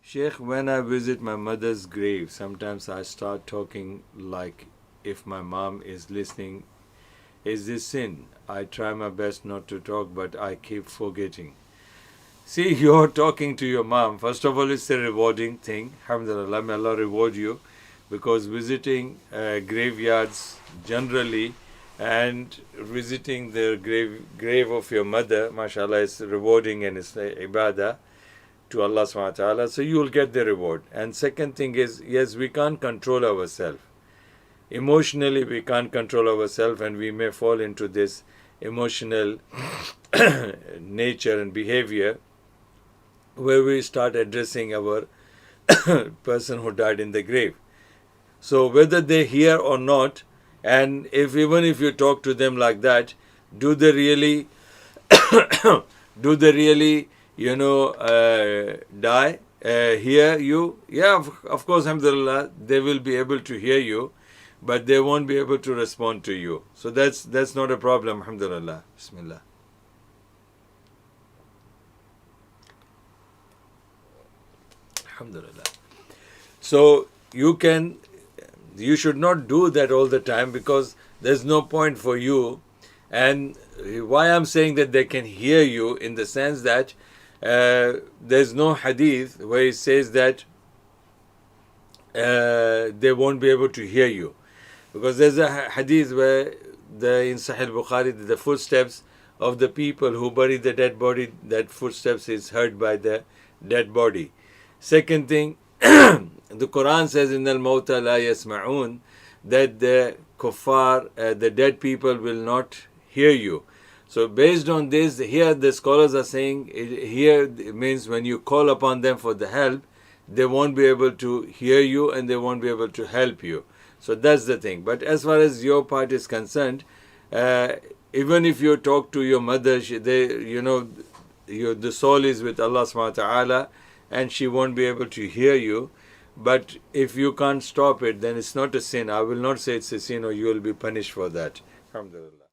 Sheikh, when I visit my mother's grave, sometimes I start talking like if my mom is listening. Is this sin? I try my best not to talk, but I keep forgetting. See, you're talking to your mom. First of all, it's a rewarding thing. Alhamdulillah, may Allah reward you, because visiting graveyards generally and visiting the grave of your mother, mashallah, is rewarding and it's ibadah to Allah subhanahu wa ta'ala. So you will get the reward. And second thing is, yes, we can't control ourselves. Emotionally, we can't control ourselves, and we may fall into this emotional nature and behavior where we start addressing our person who died in the grave. So whether they hear or not, and even if you talk to them like that, do they really die, hear you? Yeah, of course, alhamdulillah, they will be able to hear you, but they won't be able to respond to you. So that's not a problem, alhamdulillah. Bismillah. Alhamdulillah. So you should not do that all the time, because there's no point for you. And why I'm saying that they can hear you, in the sense that there's no hadith where it says that they won't be able to hear you. Because there's a hadith where in Sahih Bukhari, the footsteps of the people who bury the dead body, that footsteps is heard by the dead body. Second thing, the Quran says in al-mawta la yasma'un, that the kuffar, the dead people will not hear you. So based on this, here the scholars are saying, here it means when you call upon them for the help, they won't be able to hear you and they won't be able to help you. So that's the thing. But as far as your part is concerned, even if you talk to your mother, the soul is with Allah subhanahu wa ta'ala, and she won't be able to hear you. But if you can't stop it, then it's not a sin. I will not say it's a sin, or you will be punished for that. Alhamdulillah.